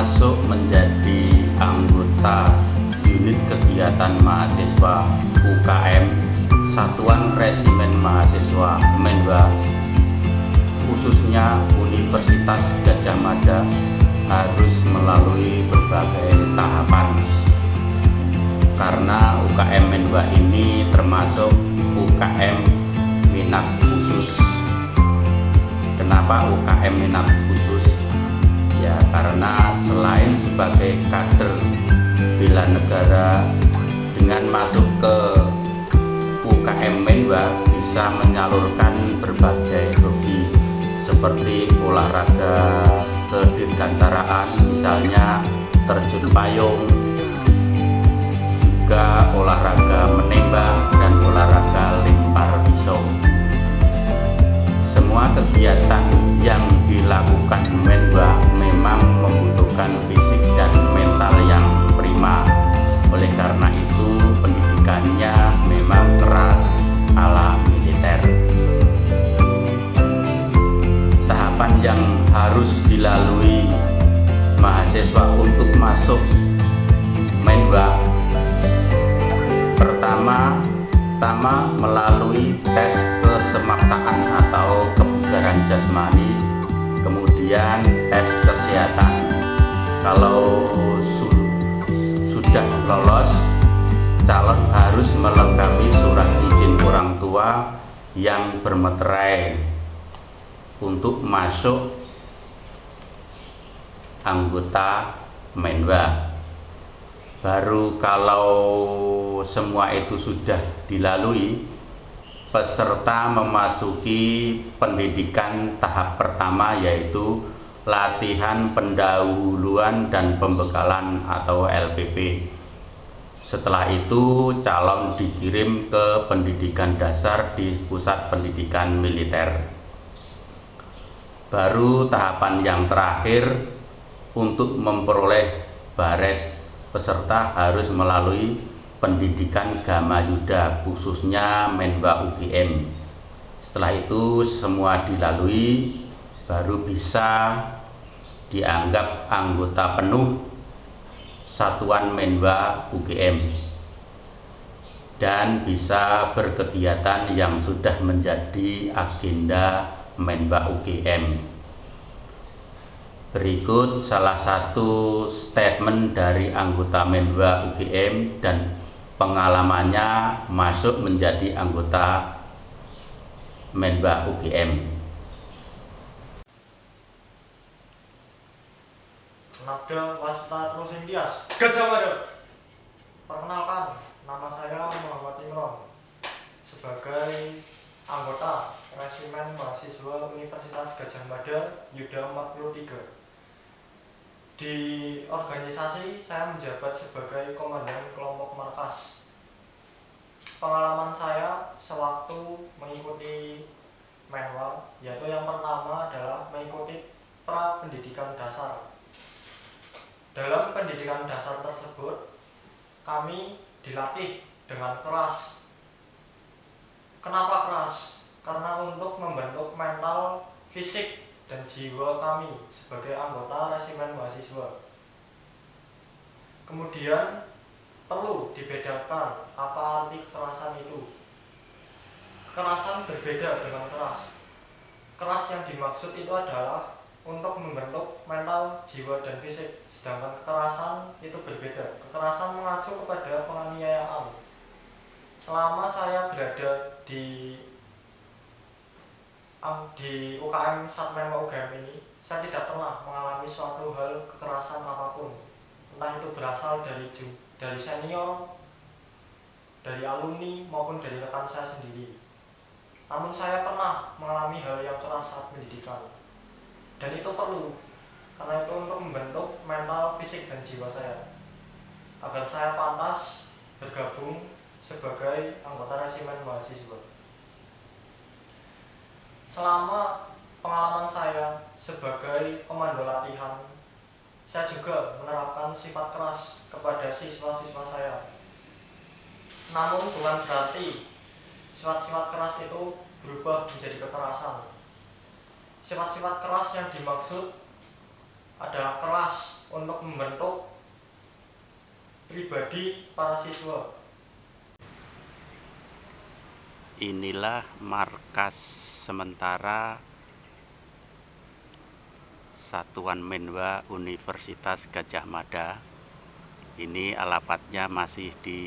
masuk menjadi anggota unit kegiatan mahasiswa UKM Satuan Resimen Mahasiswa Menwa, khususnya Universitas Gadjah Mada, harus melalui berbagai tahapan. Karena UKM Menwa ini termasuk UKM minat khusus. Kenapa UKM minat khusus? Ya karena selain sebagai kader bela negara, dengan masuk ke UKM Menwa bisa menyalurkan berbagai hobi seperti olahraga kedirgantaraan, misalnya terjun payung, juga olahraga menembak dan olahraga lempar pisau. Semua kegiatan yang dilakukan Menwa memang membutuhkan fisik dan mental yang prima. Oleh karena itu pendidikannya memang keras ala militer. Tahapan yang harus dilalui mahasiswa untuk masuk Menwa: pertama melalui tes kesemaptaan atau kebugaran jasmani, kemudian tes kesehatan. Kalau sudah lolos, calon harus melengkapi surat izin orang tua yang bermeterai untuk masuk anggota Menwa. Baru kalau semua itu sudah dilalui, peserta memasuki pendidikan tahap pertama, yaitu latihan pendahuluan dan pembekalan atau LPP. Setelah itu calon dikirim ke pendidikan dasar di pusat pendidikan militer. Baru tahapan yang terakhir, untuk memperoleh baret, peserta harus melalui pendidikan Gama Yuda, khususnya Menwa UGM. Setelah itu semua dilalui, baru bisa dianggap anggota penuh Satuan Menwa UGM dan bisa berkegiatan yang sudah menjadi agenda Menwa UGM. Berikut salah satu statement dari anggota Menwa UGM dan pengalamannya masuk menjadi anggota Menwa UGM. Nada Wasita Terus Indias Gadjah Mada. Perkenalkan, nama saya Muhammad Imron sebagai anggota Resimen Mahasiswa Universitas Gadjah Mada Yuda 43. Di organisasi saya menjabat sebagai komandan kelompok markas. Pengalaman saya sewaktu mengikuti Menwa, yaitu yang pertama adalah mengikuti pra pendidikan dasar. Dalam pendidikan dasar tersebut, kami dilatih dengan keras. Kenapa keras? Karena untuk membentuk mental, fisik, dan jiwa kami sebagai anggota resimen mahasiswa. Kemudian perlu dibedakan apa arti kekerasan itu. Kekerasan berbeda dengan keras. Keras yang dimaksud itu adalah untuk membentuk mental, jiwa, dan fisik, sedangkan kekerasan itu berbeda. Kekerasan mengacu kepada penganiayaan. Selama saya berada di UKM Menwa UGM ini, saya tidak pernah mengalami suatu hal kekerasan apapun, entah itu berasal dari senior, dari alumni, maupun dari rekan saya sendiri. Namun saya pernah mengalami hal yang keras saat pendidikan, dan itu perlu, karena itu untuk membentuk mental, fisik, dan jiwa saya, agar saya pantas bergabung sebagai anggota resimen mahasiswa. Selama pengalaman saya sebagai komando latihan, saya juga menerapkan sifat keras kepada siswa-siswa saya. Namun bukan berarti sifat-sifat keras itu berubah menjadi kekerasan. Sifat-sifat keras yang dimaksud adalah keras untuk membentuk pribadi para siswa. Inilah markas sementara Satuan Menwa Universitas Gadjah Mada. Ini alamatnya masih di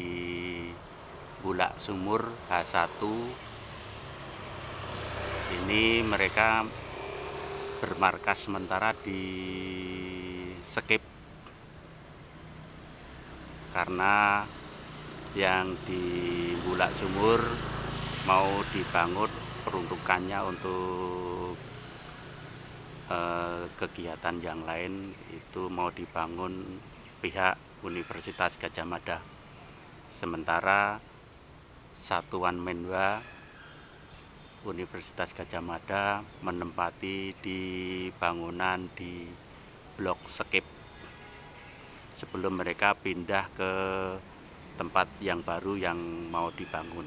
Bulak Sumur H1. Ini mereka bermarkas sementara di Skip karena yang di Bulak Sumur mau dibangun peruntukannya untuk kegiatan yang lain, itu mau dibangun pihak Universitas Gadjah Mada. Sementara Satuan Menwa Universitas Gadjah Mada menempati di bangunan di Blok Skip sebelum mereka pindah ke tempat yang baru yang mau dibangun.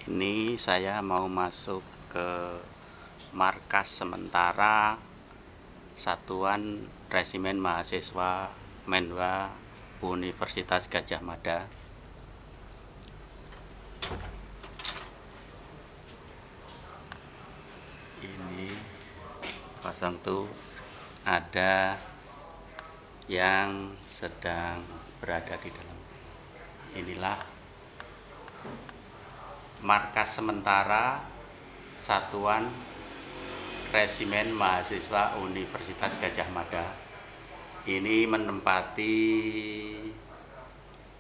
Ini saya mau masuk ke markas sementara Satuan Resimen Mahasiswa Menwa Universitas Gadjah Mada. Ini pasang tuh ada yang sedang berada di dalam. Inilah markas sementara Satuan Resimen Mahasiswa Universitas Gadjah Mada. Ini menempati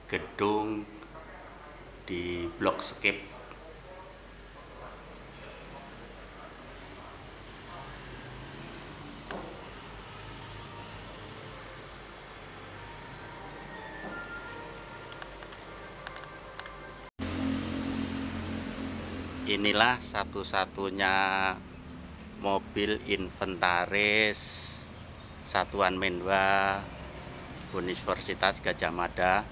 gedung di Blok Skip. Inilah satu-satunya mobil inventaris Satuan Menwa Universitas Gadjah Mada.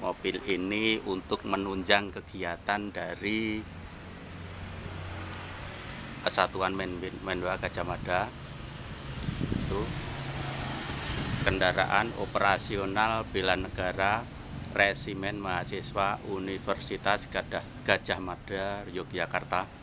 Mobil ini untuk menunjang kegiatan dari Satuan Menwa Gadjah Mada. Itu kendaraan operasional bela negara Resimen Mahasiswa Universitas Gadjah Mada Yogyakarta.